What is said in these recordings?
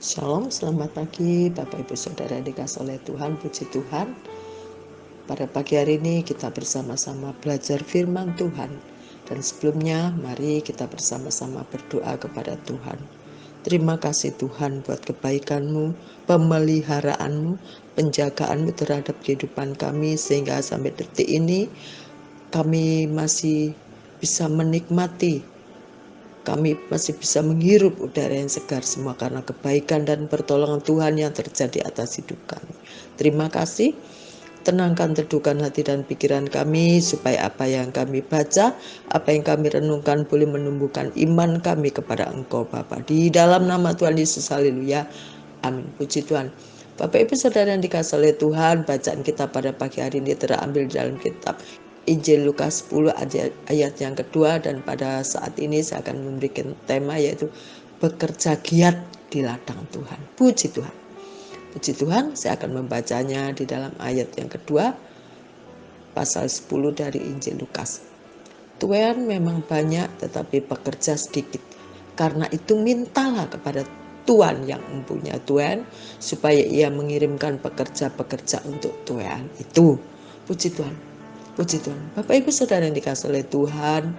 Shalom, selamat pagi Bapak Ibu Saudara dikasih oleh Tuhan, puji Tuhan. Pada pagi hari ini kita bersama-sama belajar firman Tuhan. Dan sebelumnya mari kita bersama-sama berdoa kepada Tuhan. Terima kasih Tuhan buat kebaikan-Mu, pemeliharaanmu, penjagaanmu terhadap kehidupan kami sehingga sampai detik ini kami masih bisa menikmati, kami masih bisa menghirup udara yang segar semua karena kebaikan dan pertolongan Tuhan yang terjadi atas hidup kami. Terima kasih. Tenangkan, teduhkan hati dan pikiran kami supaya apa yang kami baca, apa yang kami renungkan boleh menumbuhkan iman kami kepada Engkau Bapa. Di dalam nama Tuhan Yesus, haleluya. Amin. Puji Tuhan. Bapak Ibu Saudara yang dikasihi oleh Tuhan, bacaan kita pada pagi hari ini terambil dalam kitab Injil Lukas 10 ayat yang kedua, dan pada saat ini saya akan memberikan tema yaitu bekerja giat di ladang Tuhan. Puji Tuhan. Puji Tuhan, saya akan membacanya di dalam ayat yang kedua, pasal 10 dari Injil Lukas. Tuan memang banyak tetapi pekerja sedikit. Karena itu mintalah kepada Tuan yang mempunyai Tuan supaya ia mengirimkan pekerja-pekerja untuk Tuan itu. Puji Tuhan. Puji Tuhan. Bapak Ibu Saudara yang dikasihi oleh Tuhan,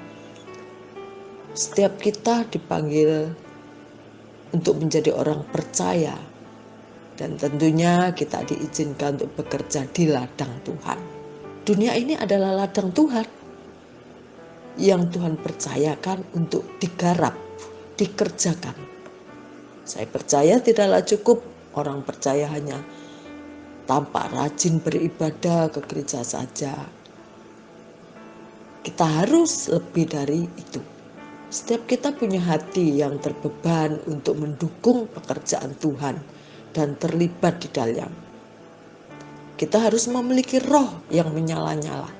setiap kita dipanggil untuk menjadi orang percaya. Dan tentunya kita diizinkan untuk bekerja di ladang Tuhan. Dunia ini adalah ladang Tuhan yang Tuhan percayakan untuk digarap, dikerjakan. Saya percaya tidaklah cukup orang percaya hanya tampak rajin beribadah ke gereja saja. Kita harus lebih dari itu. Setiap kita punya hati yang terbeban untuk mendukung pekerjaan Tuhan dan terlibat di dalam. Kita harus memiliki roh yang menyala-nyala.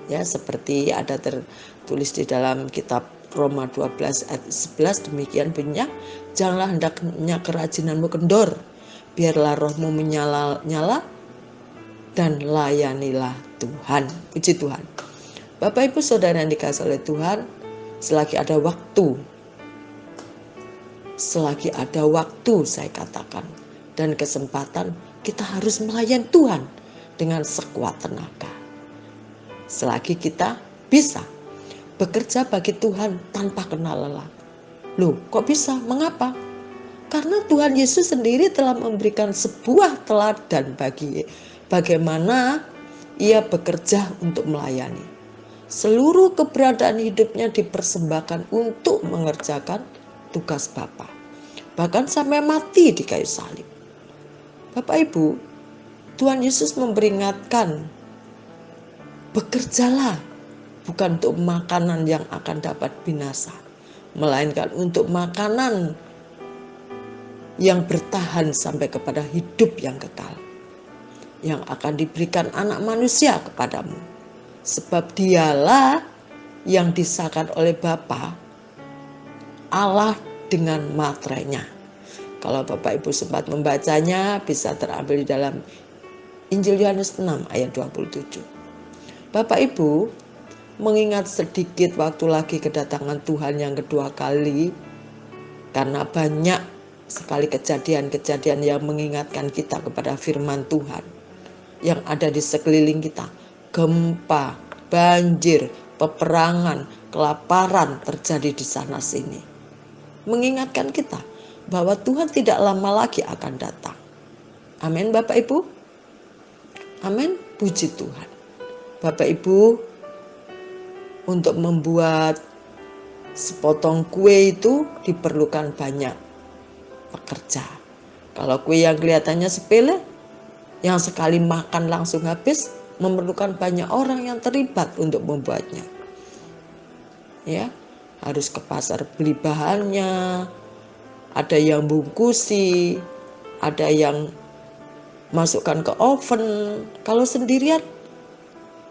Ya, seperti ada tertulis di dalam kitab Roma 12 ayat 11, demikian bunyinya, janganlah hendaknya kerajinanmu kendor, biarlah rohmu menyala-nyala dan layanilah Tuhan. Puji Tuhan. Bapak Ibu Saudara yang dikasihi oleh Tuhan, selagi ada waktu saya katakan dan kesempatan, kita harus melayani Tuhan dengan sekuat tenaga. Selagi kita bisa bekerja bagi Tuhan tanpa kenal lelah. Loh, kok bisa? Mengapa? Karena Tuhan Yesus sendiri telah memberikan sebuah teladan bagaimana ia bekerja untuk melayani. Seluruh keberadaan hidupnya dipersembahkan untuk mengerjakan tugas Bapa. Bahkan sampai mati di kayu salib. Bapak Ibu, Tuhan Yesus memperingatkan, bekerjalah bukan untuk makanan yang akan dapat binasa, melainkan untuk makanan yang bertahan sampai kepada hidup yang kekal, yang akan diberikan anak manusia kepadamu. Sebab dialah yang disahkan oleh Bapa, Allah dengan materainya. Kalau Bapak Ibu sempat membacanya, bisa terambil di dalam Injil Yohanes 6 ayat 27. Bapak Ibu, mengingat sedikit waktu lagi kedatangan Tuhan yang kedua kali, karena banyak sekali kejadian-kejadian yang mengingatkan kita kepada firman Tuhan yang ada di sekeliling kita. Gempa, banjir, peperangan, kelaparan terjadi di sana sini. Mengingatkan kita bahwa Tuhan tidak lama lagi akan datang. Amin Bapak Ibu. Amin. Puji Tuhan. Bapak Ibu, untuk membuat sepotong kue itu diperlukan banyak pekerja. Kalau kue yang kelihatannya sepele, yang sekali makan langsung habis, memerlukan banyak orang yang terlibat untuk membuatnya. Ya, harus ke pasar beli bahannya, ada yang bungkusi, ada yang masukkan ke oven. Kalau sendirian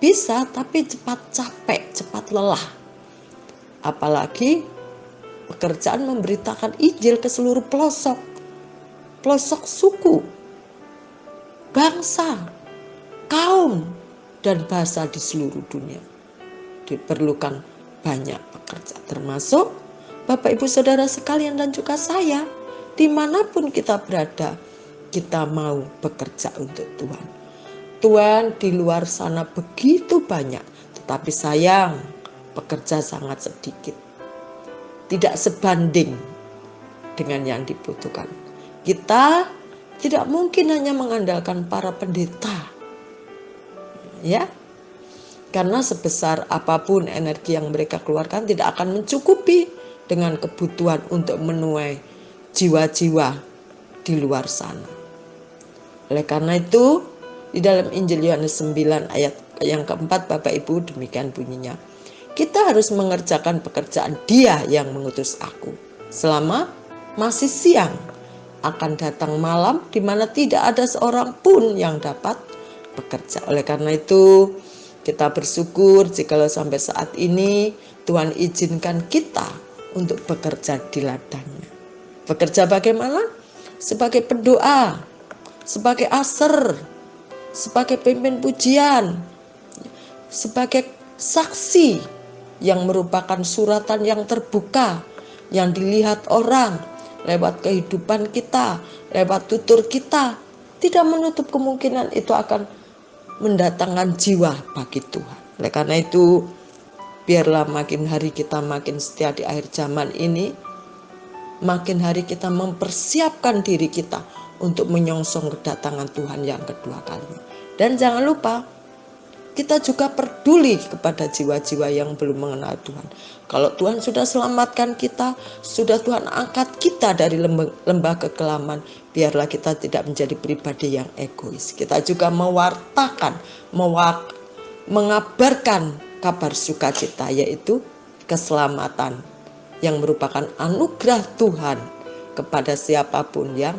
bisa, tapi cepat capek, cepat lelah. Apalagi pekerjaan memberitakan Injil ke seluruh pelosok suku, bangsa, kaum, dan bahasa di seluruh dunia. Diperlukan banyak pekerja, termasuk Bapak Ibu Saudara sekalian dan juga saya dimanapun kita berada, kita mau bekerja untuk Tuhan. Tuhan di luar sana begitu banyak, tetapi sayang, pekerja sangat sedikit. Tidak sebanding dengan yang dibutuhkan. Kita tidak mungkin hanya mengandalkan para pendeta, ya, karena sebesar apapun energi yang mereka keluarkan tidak akan mencukupi dengan kebutuhan untuk menuai jiwa-jiwa di luar sana. Oleh karena itu, di dalam Injil Yohanes 9 ayat yang keempat, Bapak Ibu, demikian bunyinya. Kita harus mengerjakan pekerjaan Dia yang mengutus aku. Selama masih siang, akan datang malam di mana tidak ada seorang pun yang dapat bekerja. Oleh karena itu, kita bersyukur jikalau sampai saat ini Tuhan izinkan kita untuk bekerja di ladangnya. Bekerja bagaimana? Sebagai pendoa, sebagai aser, sebagai pemimpin pujian, sebagai saksi yang merupakan suratan yang terbuka, yang dilihat orang lewat kehidupan kita, lewat tutur kita. Tidak menutup kemungkinan itu akan mendatangkan jiwa bagi Tuhan. Oleh karena itu, biarlah makin hari kita makin setia di akhir zaman ini, makin hari kita mempersiapkan diri kita untuk menyongsong kedatangan Tuhan yang kedua kalinya. Dan jangan lupa, kita juga peduli kepada jiwa-jiwa yang belum mengenal Tuhan. Kalau Tuhan sudah selamatkan kita, sudah Tuhan angkat kita dari lembah kekelaman, biarlah kita tidak menjadi pribadi yang egois. Kita juga mewartakan, mengabarkan kabar sukacita, yaitu keselamatan yang merupakan anugerah Tuhan kepada siapapun yang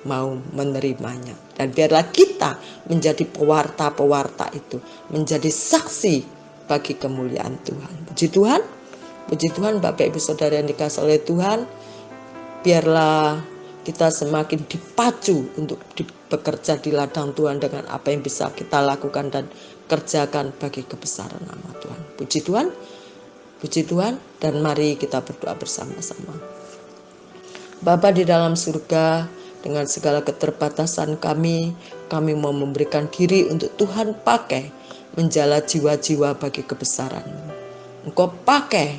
mau menerimanya. Dan biarlah kita menjadi pewarta-pewarta itu, menjadi saksi bagi kemuliaan Tuhan. Puji Tuhan Bapak Ibu Saudara yang dikasihi oleh Tuhan. Biarlah kita semakin dipacu untuk bekerja di ladang Tuhan dengan apa yang bisa kita lakukan dan kerjakan bagi kebesaran nama Tuhan. Puji Tuhan, dan mari kita berdoa bersama-sama. Bapa di dalam surga, dengan segala keterbatasan kami mau memberikan diri untuk Tuhan pakai menjala jiwa-jiwa bagi kebesaran-Mu. Engkau pakai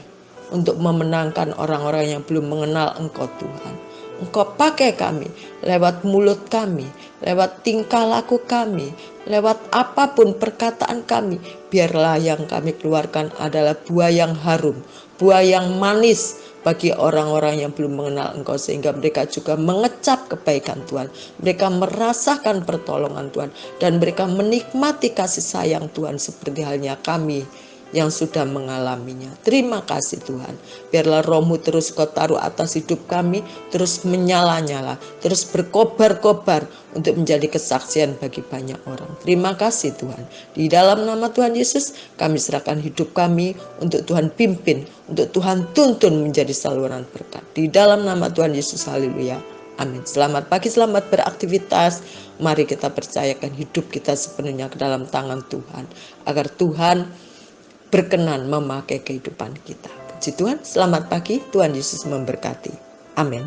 untuk memenangkan orang-orang yang belum mengenal Engkau Tuhan. Engkau pakai kami lewat mulut kami, lewat tingkah laku kami, lewat apapun perkataan kami. Biarlah yang kami keluarkan adalah buah yang harum, buah yang manis bagi orang-orang yang belum mengenal Engkau, sehingga mereka juga mengecap kebaikan Tuhan, mereka merasakan pertolongan Tuhan, dan mereka menikmati kasih sayang Tuhan seperti halnya kami yang sudah mengalaminya. Terima kasih Tuhan. Biarlah Roh-Mu terus Kau taruh atas hidup kami, terus menyala-nyala, terus berkobar-kobar untuk menjadi kesaksian bagi banyak orang. Terima kasih Tuhan. Di dalam nama Tuhan Yesus, kami serahkan hidup kami untuk Tuhan pimpin, untuk Tuhan tuntun menjadi saluran berkat. Di dalam nama Tuhan Yesus, haleluya. Amin. Selamat pagi, selamat beraktivitas. Mari kita percayakan hidup kita sepenuhnya ke dalam tangan Tuhan, agar Tuhan berkenan memakai kehidupan kita. Puji Tuhan, selamat pagi, Tuhan Yesus memberkati. Amin.